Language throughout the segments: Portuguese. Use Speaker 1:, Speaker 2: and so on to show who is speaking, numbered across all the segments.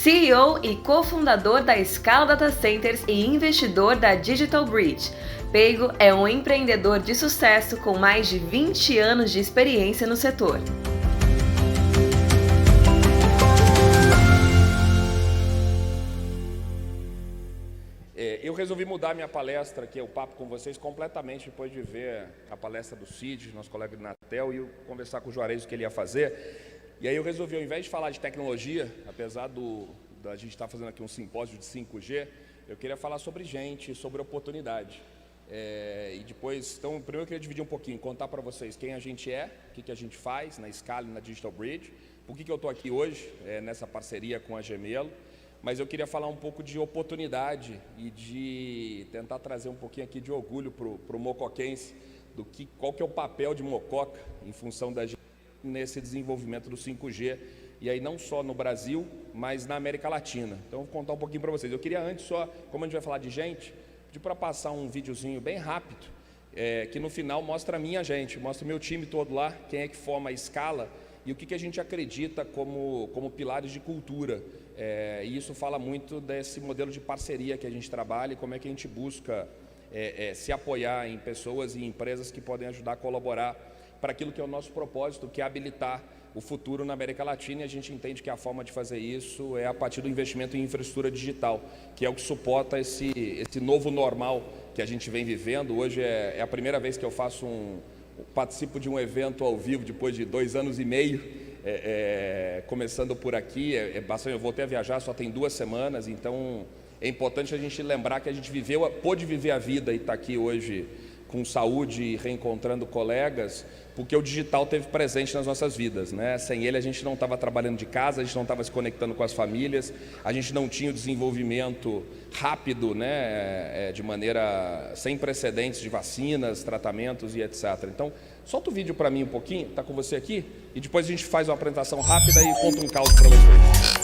Speaker 1: CEO e cofundador da Scala Data Centers e investidor da DigitalBridge. Peigo é um empreendedor de sucesso com mais de 20 anos de experiência no setor.
Speaker 2: Eu resolvi mudar minha palestra, que é o papo com vocês, completamente depois de ver a palestra do Cid, nosso colega do Natel, e conversar com o Juarez o que ele ia fazer. E aí eu resolvi, ao invés de falar de tecnologia, apesar da gente estar fazendo aqui um simpósio de 5G, eu queria falar sobre gente, sobre oportunidade. E depois, então, primeiro eu queria dividir um pouquinho, contar para vocês quem a gente é, o que a gente faz na Scala e na DigitalBridge, por que eu estou aqui hoje, nessa parceria com a Gemelo. Mas eu queria falar um pouco de oportunidade e de tentar trazer um pouquinho aqui de orgulho para o mocoquense, qual que é o papel de Mococa em função da gente nesse desenvolvimento do 5G, e aí não só no Brasil, mas na América Latina. Então, eu vou contar um pouquinho para vocês. Eu queria antes só, como a gente vai falar de gente, pedir para passar um videozinho bem rápido, que no final mostra a minha gente, mostra o meu time todo lá, quem é que forma a Scala e o que a gente acredita como pilares de cultura. E isso fala muito desse modelo de parceria que a gente trabalha e como é que a gente busca se apoiar em pessoas e empresas que podem ajudar a colaborar para aquilo que é o nosso propósito, que é habilitar o futuro na América Latina, e a gente entende que a forma de fazer isso é a partir do investimento em infraestrutura digital, que é o que suporta esse novo normal que a gente vem vivendo. Hoje é a primeira vez que eu participo de um evento ao vivo depois de 2 anos e meio, começando por aqui. Eu voltei a viajar só tem 2 semanas, então é importante a gente lembrar que a gente pôde viver a vida e está aqui hoje com saúde e reencontrando colegas, porque o digital teve presente nas nossas vidas, né? Sem ele a gente não estava trabalhando de casa, a gente não estava se conectando com as famílias, a gente não tinha o desenvolvimento rápido, né? De maneira sem precedentes de vacinas, tratamentos e etc. Então, solta o vídeo para mim um pouquinho, está com você aqui, e depois a gente faz uma apresentação rápida e conta um caos para vocês.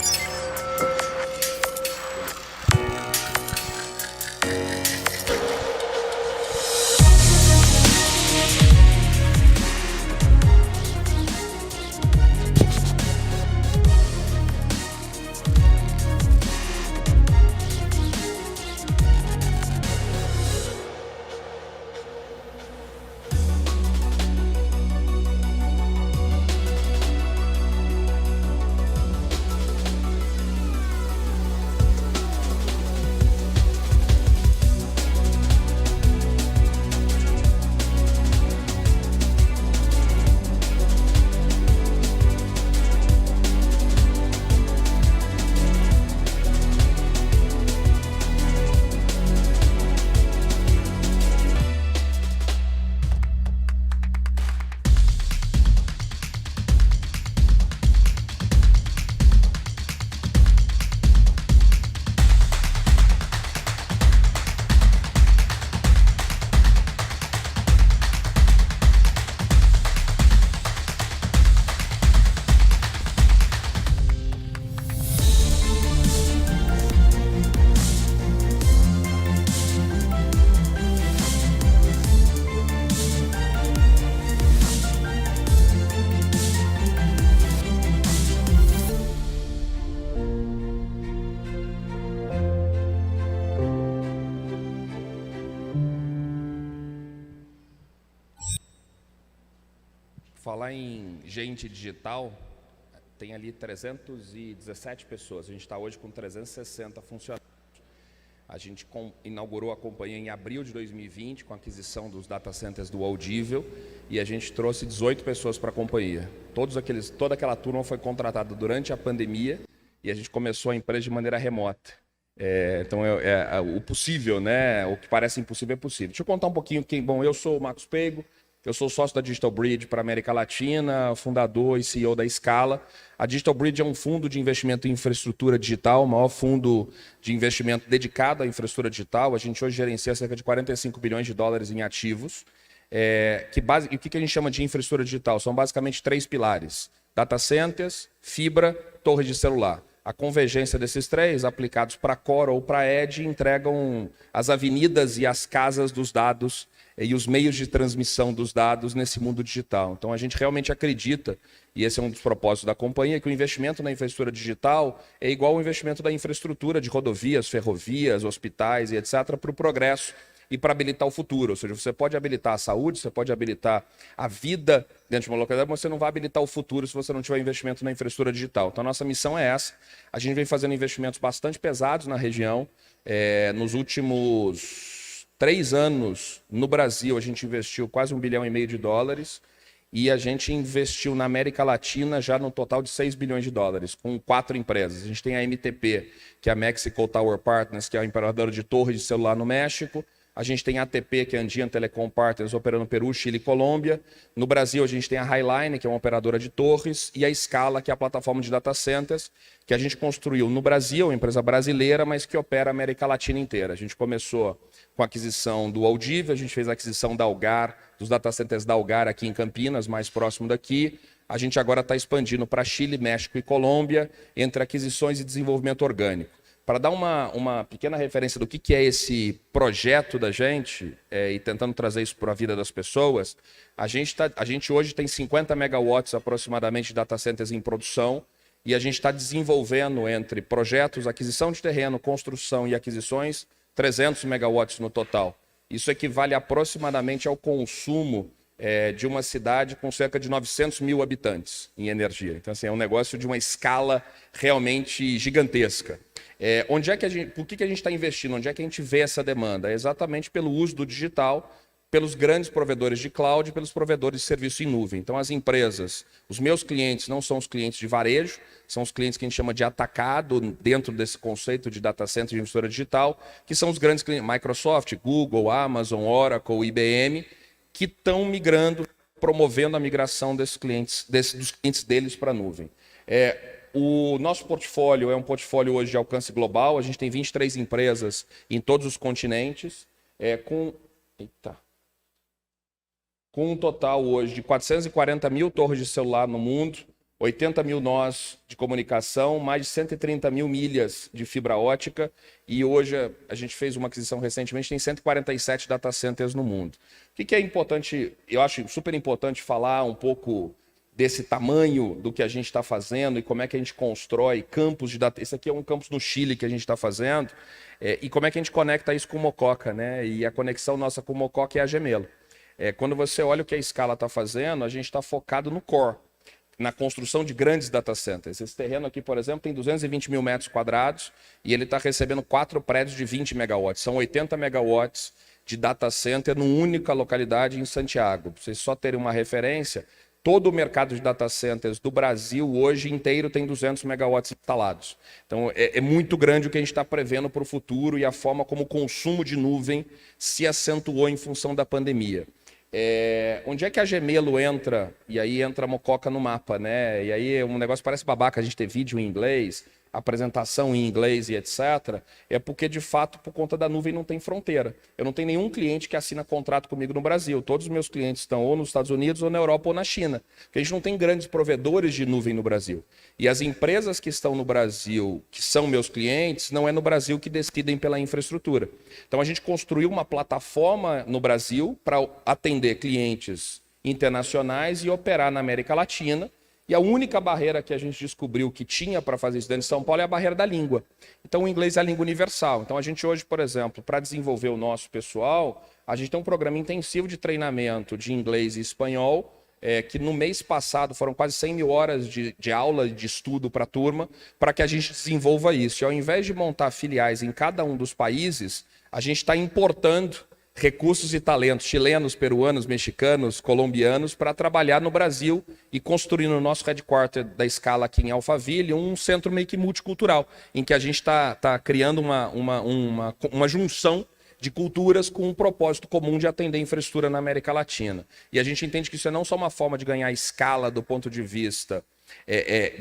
Speaker 2: Falar em gente digital, tem ali 317 pessoas, a gente está hoje com 360 funcionários. A gente inaugurou a companhia em abril de 2020 com a aquisição dos data centers do Audível, e a gente trouxe 18 pessoas para a companhia. Toda aquela turma foi contratada durante a pandemia e a gente começou a empresa de maneira remota. Então, o possível, né? O que parece impossível é possível. Deixa eu contar um pouquinho. Bom, eu sou o Marcos Peigo, eu sou sócio da DigitalBridge para a América Latina, fundador e CEO da Scala. A DigitalBridge é um fundo de investimento em infraestrutura digital, o maior fundo de investimento dedicado à infraestrutura digital. A gente hoje gerencia cerca de 45 bilhões de dólares em ativos. E o que a gente chama de infraestrutura digital? São basicamente 3 pilares: data centers, fibra, torre de celular. a convergência desses três, aplicados para Core ou para Edge, entregam as avenidas e as casas dos dados e os meios de transmissão dos dados nesse mundo digital. Então, a gente realmente acredita, e esse é um dos propósitos da companhia, que o investimento na infraestrutura digital é igual ao investimento da infraestrutura de rodovias, ferrovias, hospitais e etc., para o progresso e para habilitar o futuro. Ou seja, você pode habilitar a saúde, você pode habilitar a vida dentro de uma localidade, mas você não vai habilitar o futuro se você não tiver investimento na infraestrutura digital. Então, a nossa missão é essa. A gente vem fazendo investimentos bastante pesados na região. Nos últimos 3 anos, no Brasil, a gente investiu quase $1,5 bilhão e a gente investiu na América Latina já no total de $6 bilhões, com 4 empresas. A gente tem a MTP, que é a Mexico Tower Partners, que é a operadora de torres de celular no México. A gente tem a ATP, que é a Andean Telecom Partners, operando no Peru, Chile e Colômbia. No Brasil, a gente tem a Highline, que é uma operadora de torres, e a Scala, que é a plataforma de data centers, que a gente construiu no Brasil, uma empresa brasileira, mas que opera a América Latina inteira. A gente começou com a aquisição do Audívia, a gente fez a aquisição da Algar, dos data centers da Algar aqui em Campinas, mais próximo daqui. A gente agora está expandindo para Chile, México e Colômbia, entre aquisições e desenvolvimento orgânico. Para dar uma pequena referência do que é esse projeto da gente, e tentando trazer isso para a vida das pessoas, a gente hoje tem 50 megawatts aproximadamente de data centers em produção, e a gente está desenvolvendo entre projetos, aquisição de terreno, construção e aquisições, 300 megawatts no total. Isso equivale aproximadamente ao consumo de uma cidade com cerca de 900 mil habitantes em energia. Então, assim, é um negócio de uma escala realmente gigantesca. Por que a gente está investindo? Onde é que a gente vê essa demanda? É exatamente pelo uso do digital, pelos grandes provedores de cloud e pelos provedores de serviço em nuvem. Então, as empresas, os meus clientes não são os clientes de varejo, são os clientes que a gente chama de atacado dentro desse conceito de data center de infraestrutura digital, que são os grandes clientes, Microsoft, Google, Amazon, Oracle, IBM, que estão migrando, promovendo a migração dos clientes deles para a nuvem. O nosso portfólio é um portfólio hoje de alcance global, a gente tem 23 empresas em todos os continentes, com um total hoje de 440 mil torres de celular no mundo, 80 mil nós de comunicação, mais de 130 mil milhas de fibra ótica, e hoje a gente fez uma aquisição recentemente, tem 147 data centers no mundo. O que é importante, eu acho super importante falar um pouco desse tamanho do que a gente está fazendo e como é que a gente constrói campos de data. Esse aqui é um campus no Chile que a gente está fazendo, e como é que a gente conecta isso com o Mococa, né? E a conexão nossa com o Mococa é a Gemelo. Quando você olha o que a Scala está fazendo, a gente está focado no core, na construção de grandes data centers. Esse terreno aqui, por exemplo, tem 220 mil metros quadrados e ele está recebendo 4 prédios de 20 megawatts. São 80 megawatts de data center numa única localidade em Santiago. Para vocês só terem uma referência, todo o mercado de data centers do Brasil hoje inteiro tem 200 megawatts instalados. Então, é muito grande o que a gente está prevendo para o futuro e a forma como o consumo de nuvem se acentuou em função da pandemia. Onde é que a Gemelo entra? E aí entra a Mococa no mapa, né? E aí um negócio parece babaca a gente ter vídeo em inglês, apresentação em inglês e etc. É porque, de fato, por conta da nuvem não tem fronteira. Eu não tenho nenhum cliente que assina contrato comigo no Brasil. Todos os meus clientes estão ou nos Estados Unidos, ou na Europa, ou na China. Porque a gente não tem grandes provedores de nuvem no Brasil. E as empresas que estão no Brasil, que são meus clientes, não é no Brasil que decidem pela infraestrutura. Então, a gente construiu uma plataforma no Brasil para atender clientes internacionais e operar na América Latina. E a única barreira que a gente descobriu que tinha para fazer isso dentro de São Paulo é a barreira da língua. Então, o inglês é a língua universal. Então, a gente hoje, por exemplo, para desenvolver o nosso pessoal, a gente tem um programa intensivo de treinamento de inglês e espanhol, que no mês passado foram quase 100 mil horas de aula, de estudo para a turma, para que a gente desenvolva isso. E ao invés de montar filiais em cada um dos países, a gente está importando recursos e talentos chilenos, peruanos, mexicanos, colombianos para trabalhar no Brasil e construir no nosso headquarter da Scala aqui em Alphaville um centro meio que multicultural, em que a gente está criando uma junção de culturas com um propósito comum de atender a infraestrutura na América Latina. E a gente entende que isso é não só uma forma de ganhar escala do ponto de vista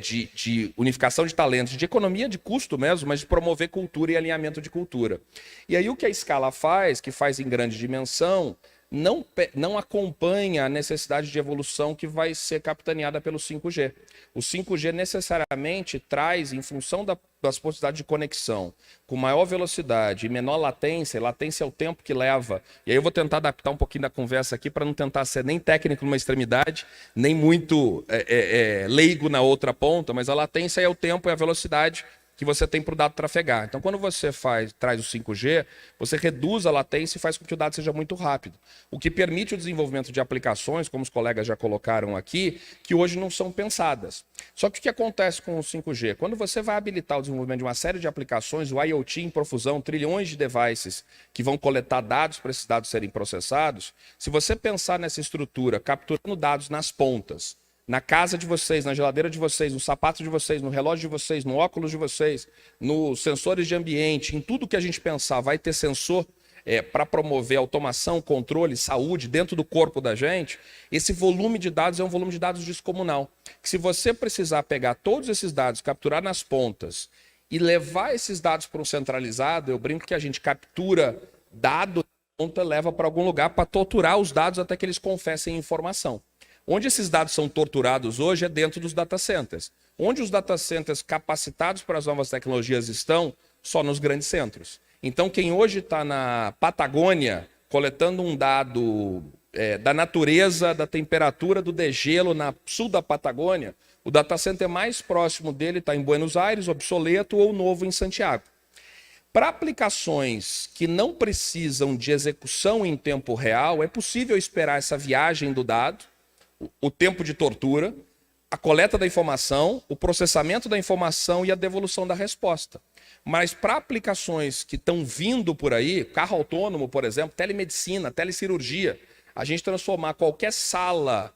Speaker 2: de unificação de talentos, de economia de custo mesmo, mas de promover cultura e alinhamento de cultura. E aí o que a Scala faz, que faz em grande dimensão, não acompanha a necessidade de evolução que vai ser capitaneada pelo 5G. O 5G necessariamente traz, em função das possibilidades de conexão, com maior velocidade e menor latência é o tempo que leva. E aí eu vou tentar adaptar um pouquinho da conversa aqui para não tentar ser nem técnico numa extremidade, nem muito leigo na outra ponta, mas a latência é o tempo e a velocidade que você tem para o dado trafegar. Então, quando você traz o 5G, você reduz a latência e faz com que o dado seja muito rápido. O que permite o desenvolvimento de aplicações, como os colegas já colocaram aqui, que hoje não são pensadas. Só que o que acontece com o 5G? Quando você vai habilitar o desenvolvimento de uma série de aplicações, o IoT em profusão, trilhões de devices que vão coletar dados para esses dados serem processados, se você pensar nessa estrutura, capturando dados nas pontas, na casa de vocês, na geladeira de vocês, no sapato de vocês, no relógio de vocês, no óculos de vocês, nos sensores de ambiente, em tudo que a gente pensar, vai ter sensor para promover automação, controle, saúde dentro do corpo da gente. Esse volume de dados é um volume de dados descomunal. Que se você precisar pegar todos esses dados, capturar nas pontas e levar esses dados para um centralizado, eu brinco que a gente captura dado da ponta, leva para algum lugar para torturar os dados até que eles confessem informação. Onde esses dados são torturados hoje é dentro dos data centers. Onde os data centers capacitados para as novas tecnologias estão? Só nos grandes centros. Então, quem hoje está na Patagônia, coletando um dado da natureza, da temperatura do degelo na sul da Patagônia, o data center mais próximo dele está em Buenos Aires, obsoleto, ou novo em Santiago. Para aplicações que não precisam de execução em tempo real, é possível esperar essa viagem do dado, o tempo de tortura, a coleta da informação, o processamento da informação e a devolução da resposta. Mas para aplicações que estão vindo por aí, carro autônomo, por exemplo, telemedicina, telecirurgia, a gente transformar qualquer sala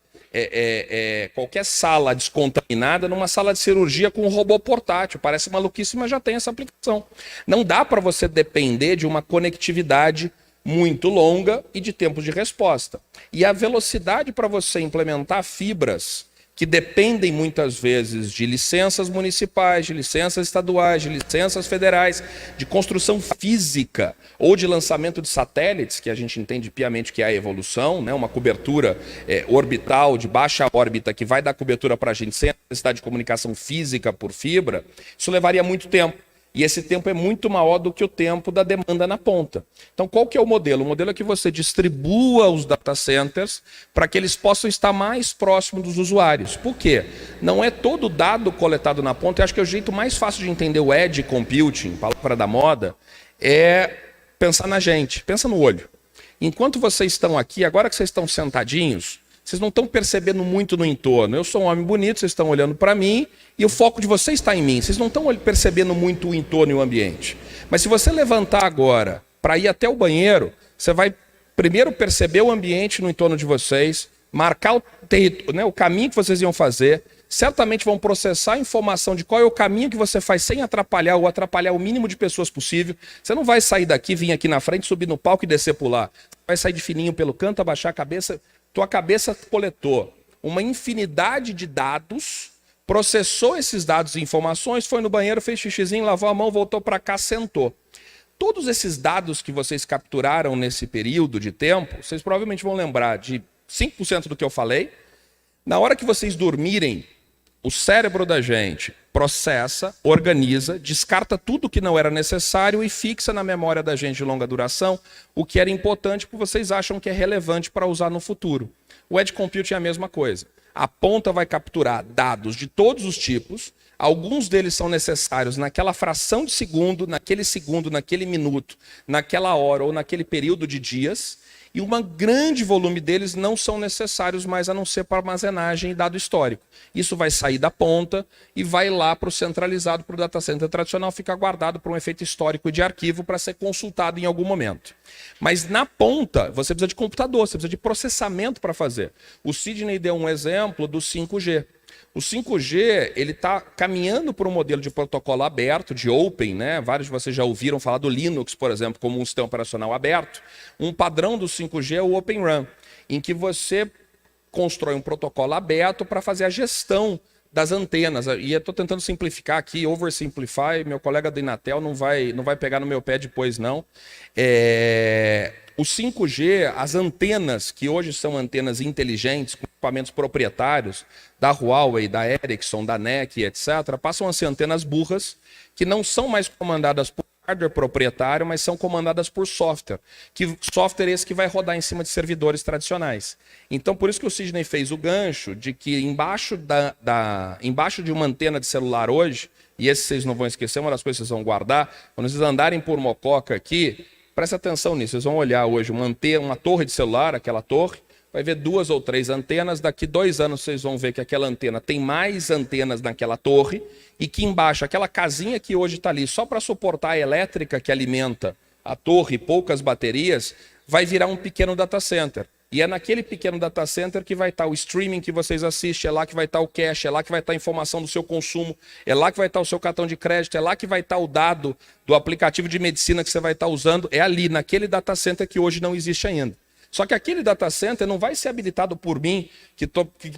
Speaker 2: descontaminada numa sala de cirurgia com um robô portátil. Parece maluquice, mas já tem essa aplicação. Não dá para você depender de uma conectividade muito longa e de tempos de resposta. E a velocidade para você implementar fibras que dependem muitas vezes de licenças municipais, de licenças estaduais, de licenças federais, de construção física ou de lançamento de satélites, que a gente entende piamente que é a evolução, né? Uma cobertura orbital de baixa órbita que vai dar cobertura para a gente sem a necessidade de comunicação física por fibra, isso levaria muito tempo. E esse tempo é muito maior do que o tempo da demanda na ponta. Então, qual que é o modelo? O modelo é que você distribua os data centers para que eles possam estar mais próximos dos usuários. Por quê? Não é todo dado coletado na ponta. Eu acho que é o jeito mais fácil de entender o edge computing, palavra da moda, é pensar na gente, pensa no olho. Enquanto vocês estão aqui, agora que vocês estão sentadinhos, vocês não estão percebendo muito no entorno. Eu sou um homem bonito, vocês estão olhando para mim e o foco de vocês está em mim. Vocês não estão percebendo muito o entorno e o ambiente. Mas se você levantar agora para ir até o banheiro, você vai primeiro perceber o ambiente no entorno de vocês, marcar o caminho que vocês iam fazer, certamente vão processar a informação de qual é o caminho que você faz sem atrapalhar ou atrapalhar o mínimo de pessoas possível. Você não vai sair daqui, vir aqui na frente, subir no palco e descer por lá. Vai sair de fininho pelo canto, abaixar a cabeça. Tua cabeça coletou uma infinidade de dados, processou esses dados e informações, foi no banheiro, fez xixizinho, lavou a mão, voltou para cá, sentou. Todos esses dados que vocês capturaram nesse período de tempo, vocês provavelmente vão lembrar de 5% do que eu falei. Na hora que vocês dormirem, o cérebro da gente processa, organiza, descarta tudo que não era necessário e fixa na memória da gente de longa duração o que era importante porque vocês acham que é relevante para usar no futuro. O Edge Computing é a mesma coisa. A ponta vai capturar dados de todos os tipos, alguns deles são necessários naquela fração de segundo, naquele minuto, naquela hora ou naquele período de dias, e um grande volume deles não são necessários mais a não ser para armazenagem e dado histórico. Isso vai sair da ponta e vai lá para o centralizado, para o data center tradicional, fica guardado para um efeito histórico de arquivo para ser consultado em algum momento. Mas na ponta, você precisa de computador, você precisa de processamento para fazer. O Sidney deu um exemplo do 5G. O 5G ele está caminhando para um modelo de protocolo aberto, de open, né? Vários de vocês já ouviram falar do Linux, por exemplo, como um sistema operacional aberto. Um padrão do 5G é o Open RAN, em que você constrói um protocolo aberto para fazer a gestão das antenas. E eu estou tentando simplificar aqui, oversimplify, meu colega do Inatel não vai pegar no meu pé depois, não. O 5G, as antenas, que hoje são antenas inteligentes, com equipamentos proprietários, da Huawei, da Ericsson, da NEC, etc., passam a ser antenas burras, que não são mais comandadas por hardware proprietário, mas são comandadas por software. Software esse que vai rodar em cima de servidores tradicionais. Então, por isso que o Sidney fez o gancho de que embaixo de uma antena de celular hoje, e esse vocês não vão esquecer, uma das coisas que vocês vão guardar, quando vocês andarem por Mococa aqui, presta atenção nisso, vocês vão olhar hoje uma torre de celular, aquela torre, vai ver 2 ou 3 antenas, daqui 2 anos vocês vão ver que aquela antena tem mais antenas naquela torre, e que embaixo, aquela casinha que hoje está ali, só para suportar a elétrica que alimenta a torre e poucas baterias, vai virar um pequeno data center. E é naquele pequeno data center que vai estar o streaming que vocês assistem, é lá que vai estar o cache, é lá que vai estar a informação do seu consumo, é lá que vai estar o seu cartão de crédito, é lá que vai estar o dado do aplicativo de medicina que você vai estar usando, é ali, naquele data center que hoje não existe ainda. Só que aquele data center não vai ser habilitado por mim, que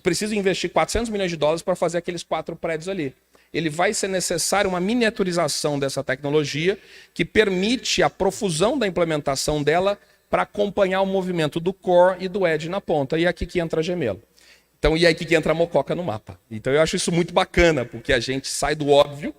Speaker 2: preciso investir $400 milhões para fazer aqueles 4 prédios ali. Ele vai ser necessário uma miniaturização dessa tecnologia que permite a profusão da implementação dela para acompanhar o movimento do core e do edge na ponta. E é aqui que entra a Gemelo. Então, e é aqui que entra a Mococa no mapa. Então eu acho isso muito bacana, porque a gente sai do óbvio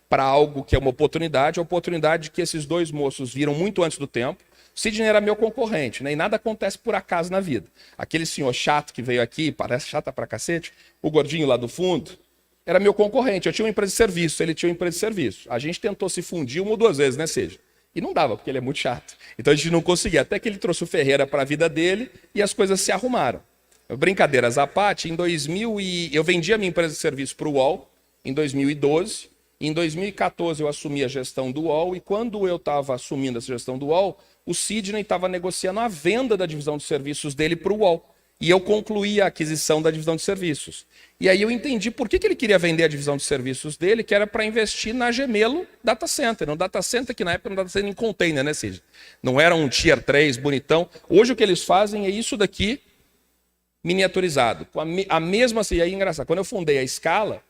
Speaker 2: para algo que é uma oportunidade, a oportunidade que esses 2 moços viram muito antes do tempo. Sidney era meu concorrente, né? E nada acontece por acaso na vida. Aquele senhor chato que veio aqui, parece chata pra cacete, o gordinho lá do fundo, era meu concorrente. Eu tinha uma empresa de serviço, ele tinha uma empresa de serviço. A gente tentou se fundir 1 ou 2 vezes, né, Seja? E não dava, porque ele é muito chato. Então a gente não conseguia. Até que ele trouxe o Ferreira para a vida dele e as coisas se arrumaram. Brincadeiras à parte, eu vendi a minha empresa de serviço para o UOL em 2012. Em 2014 eu assumi a gestão do UOL e quando eu estava assumindo essa gestão do UOL, o Sidney estava negociando a venda da divisão de serviços dele para o UOL. E eu concluí a aquisição da divisão de serviços. E aí eu entendi por que ele queria vender a divisão de serviços dele, que era para investir na Gemelo Data Center. Um data center que na época era um data center em container, né, Cid? Não era um Tier 3 bonitão. Hoje o que eles fazem é isso daqui miniaturizado. Com a mesma... E aí é engraçado, quando eu fundei a Scala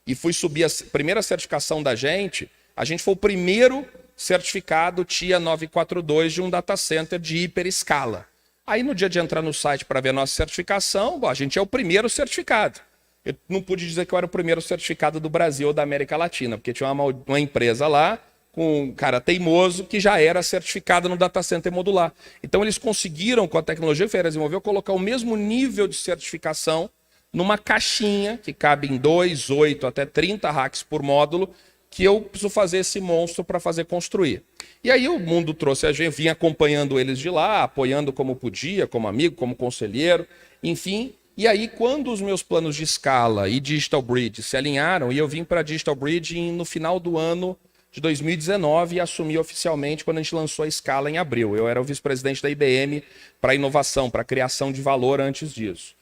Speaker 2: e fui subir a primeira certificação da gente, a gente foi o primeiro certificado TIA 942 de um data center de hiperescala. Aí no dia de entrar no site para ver a nossa certificação, a gente é o primeiro certificado. Eu não pude dizer que eu era o primeiro certificado do Brasil ou da América Latina, porque tinha uma empresa lá com um cara teimoso que já era certificado no data center modular. Então eles conseguiram, com a tecnologia que o Ferreira desenvolveu, colocar o mesmo nível de certificação numa caixinha que cabe em 2, 8 até 30 racks por módulo, que eu preciso fazer esse monstro para fazer construir. E aí o mundo trouxe a gente, vinha acompanhando eles de lá, apoiando como podia, como amigo, como conselheiro, enfim. E aí quando os meus planos de Scala e Digital Bridge se alinharam, e eu vim para Digital Bridge no final do ano de 2019 e assumi oficialmente quando a gente lançou a Scala em abril. Eu era o vice-presidente da IBM para inovação, para criação de valor antes disso.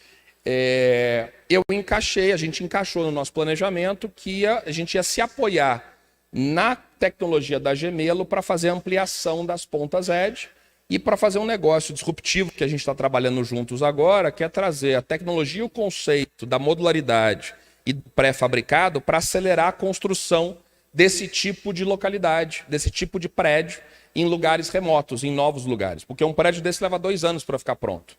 Speaker 2: A gente encaixou no nosso planejamento que a gente ia se apoiar na tecnologia da Gemelo para fazer a ampliação das pontas Edge e para fazer um negócio disruptivo que a gente está trabalhando juntos agora, que é trazer a tecnologia e o conceito da modularidade e pré-fabricado para acelerar a construção desse tipo de localidade, desse tipo de prédio em lugares remotos, em novos lugares. Porque um prédio desse leva 2 anos para ficar pronto.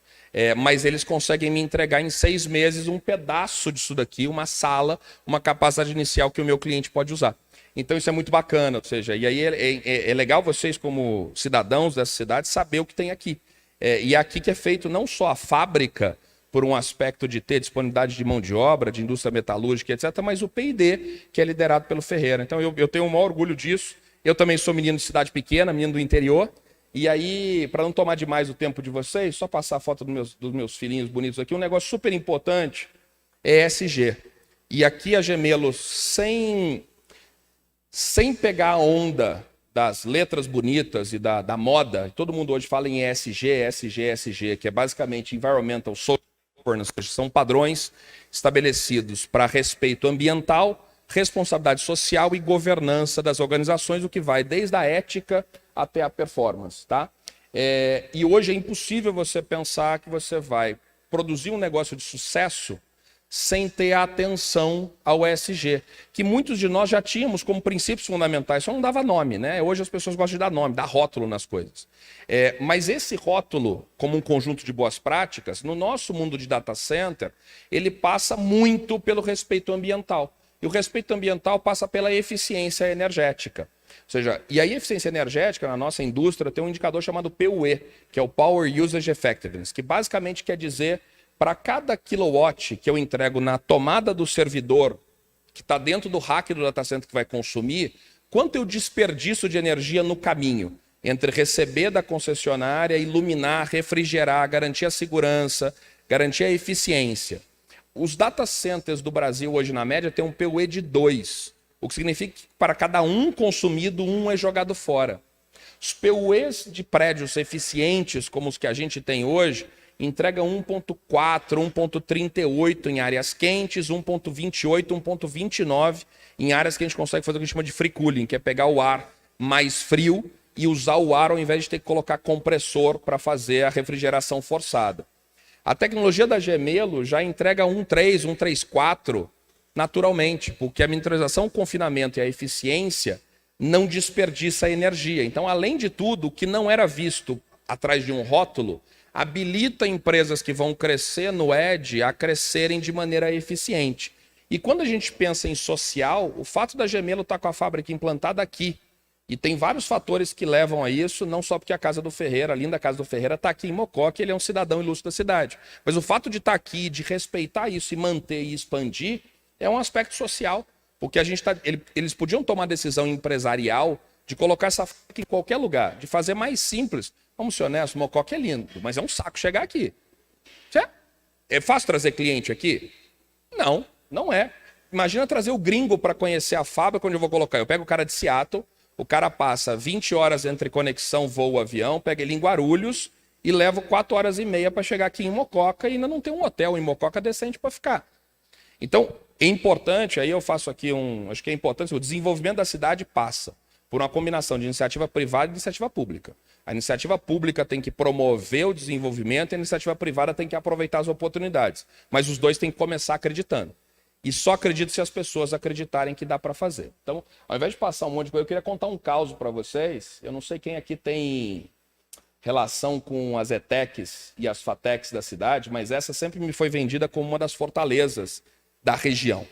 Speaker 2: Mas eles conseguem me entregar em 6 meses um pedaço disso daqui, uma sala, uma capacidade inicial que o meu cliente pode usar. Então isso é muito bacana, ou seja, e aí é legal vocês como cidadãos dessa cidade saber o que tem aqui. E é aqui que é feito não só a fábrica, por um aspecto de ter disponibilidade de mão de obra, de indústria metalúrgica, etc., mas o P&D, que é liderado pelo Ferreira. Então eu tenho o maior orgulho disso. Eu também sou menino de cidade pequena, menino do interior. E aí, para não tomar demais o tempo de vocês, só passar a foto dos meus filhinhos bonitos aqui, um negócio super importante é ESG. E aqui a Gemelo, sem pegar a onda das letras bonitas e da moda, todo mundo hoje fala em ESG, que é basicamente Environmental Social Governance, são padrões estabelecidos para respeito ambiental, responsabilidade social e governança das organizações, o que vai desde a ética até a performance, tá? E hoje é impossível você pensar que você vai produzir um negócio de sucesso sem ter atenção ao ESG, que muitos de nós já tínhamos como princípios fundamentais, só não dava nome, né? Hoje as pessoas gostam de dar nome, dar rótulo nas coisas. Mas esse rótulo, como um conjunto de boas práticas, no nosso mundo de data center, ele passa muito pelo respeito ambiental. E o respeito ambiental passa pela eficiência energética. Ou seja, e a eficiência energética na nossa indústria tem um indicador chamado PUE, que é o Power Usage Effectiveness, que basicamente quer dizer, para cada kilowatt que eu entrego na tomada do servidor, que está dentro do rack do data center que vai consumir, quanto eu desperdiço de energia no caminho, entre receber da concessionária, iluminar, refrigerar, garantir a segurança, garantir a eficiência. Os data centers do Brasil hoje, na média, têm um PUE de 2, o que significa que para cada um consumido, um é jogado fora. Os PUEs de prédios eficientes, como os que a gente tem hoje, entregam 1.4, 1.38 em áreas quentes, 1.28, 1.29 em áreas que a gente consegue fazer o que a gente chama de free cooling, que é pegar o ar mais frio e usar o ar ao invés de ter que colocar compressor para fazer a refrigeração forçada. A tecnologia da Gemelo já entrega 1.3, 1.34 naturalmente, porque a miniaturização, o confinamento e a eficiência não desperdiça energia. Então, além de tudo, o que não era visto atrás de um rótulo habilita empresas que vão crescer no ED a crescerem de maneira eficiente. E quando a gente pensa em social, o fato da Gemelo estar com a fábrica implantada aqui, e tem vários fatores que levam a isso, não só porque a Casa do Ferreira, a linda Casa do Ferreira, está aqui em Mococa, ele é um cidadão ilustre da cidade. Mas o fato de estar aqui, de respeitar isso e manter e expandir, é um aspecto social. Porque eles podiam tomar decisão empresarial de colocar essa fábrica em qualquer lugar, de fazer mais simples. Vamos ser honestos, Mococa é lindo, mas é um saco chegar aqui. Certo? É fácil trazer cliente aqui? Não, não é. Imagina trazer o gringo para conhecer a fábrica onde eu vou colocar. Eu pego o cara de Seattle, o cara passa 20 horas entre conexão, voo, avião, pega ele em Guarulhos e levo 4 horas e meia para chegar aqui em Mococa e ainda não tem um hotel em Mococa decente para ficar. Então, é importante, aí eu faço aqui acho que é importante, o desenvolvimento da cidade passa por uma combinação de iniciativa privada e iniciativa pública. A iniciativa pública tem que promover o desenvolvimento e a iniciativa privada tem que aproveitar as oportunidades. Mas os dois têm que começar acreditando. E só acredito se as pessoas acreditarem que dá para fazer. Então, ao invés de passar um monte de coisa, eu queria contar um caso para vocês. Eu não sei quem aqui tem relação com as ETECs e as FATECs da cidade, mas essa sempre me foi vendida como uma das fortalezas da região.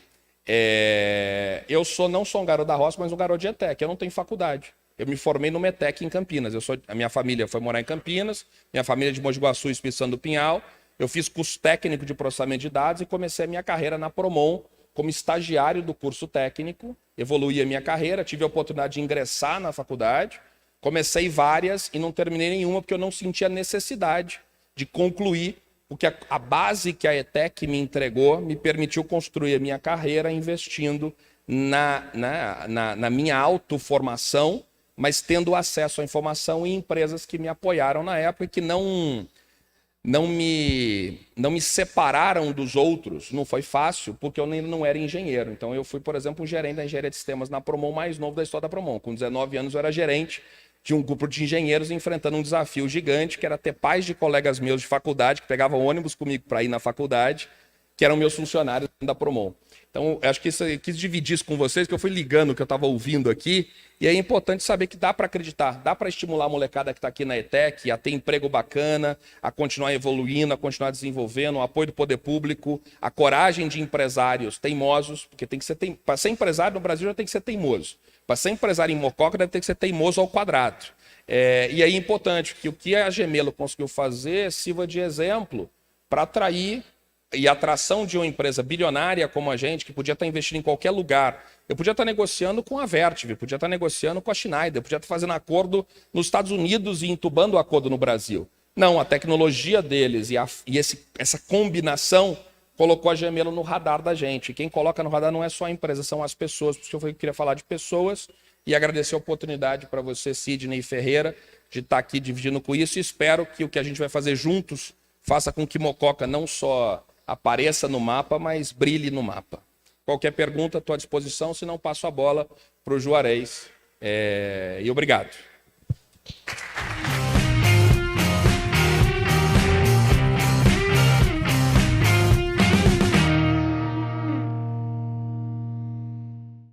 Speaker 2: Eu não sou um garoto da roça, mas um garoto de ETEC. Eu não tenho faculdade. Eu me formei no METEC em Campinas. A minha família foi morar em Campinas, minha família é de Mogi Guaçu, Espírito Santo do Pinhal. Eu fiz curso técnico de processamento de dados e comecei a minha carreira na Promon como estagiário do curso técnico. Evoluí a minha carreira, tive a oportunidade de ingressar na faculdade. Comecei várias e não terminei nenhuma porque eu não sentia necessidade de concluir, porque a base que a ETEC me entregou me permitiu construir a minha carreira investindo na minha autoformação, mas tendo acesso à informação em empresas que me apoiaram na época e que não me separaram dos outros. Não foi fácil, porque eu nem não era engenheiro. Então eu fui, por exemplo, um gerente da engenharia de sistemas na Promon, mais novo da história da Promon. Com 19 anos eu era gerente de um grupo de engenheiros enfrentando um desafio gigante, que era ter pais de colegas meus de faculdade, que pegavam ônibus comigo para ir na faculdade, que eram meus funcionários da Promon. Então, acho que eu quis dividir isso com vocês, que eu fui ligando o que eu estava ouvindo aqui, e é importante saber que dá para acreditar, dá para estimular a molecada que está aqui na ETEC a ter emprego bacana, a continuar evoluindo, a continuar desenvolvendo, o apoio do poder público, a coragem de empresários teimosos, porque tem que ser para ser empresário no Brasil já tem que ser teimoso. Para ser empresário em Mococa deve ter que ser teimoso ao quadrado. E aí é importante que o que a Gemelo conseguiu fazer sirva de exemplo para atrair e a atração de uma empresa bilionária como a gente, que podia estar investindo em qualquer lugar. Eu podia estar negociando com a Vertiv, podia estar negociando com a Schneider, podia estar fazendo acordo nos Estados Unidos e entubando o acordo no Brasil. Não, a tecnologia deles e essa combinação colocou a Gemelo no radar da gente. E quem coloca no radar não é só a empresa, são as pessoas. Por isso eu queria falar de pessoas e agradecer a oportunidade para você, Sidney Ferreira, de estar aqui dividindo com isso. E espero que o que a gente vai fazer juntos faça com que Mococa não só apareça no mapa, mas brilhe no mapa. Qualquer pergunta, estou à disposição, se não passo a bola para o Juarez. E obrigado.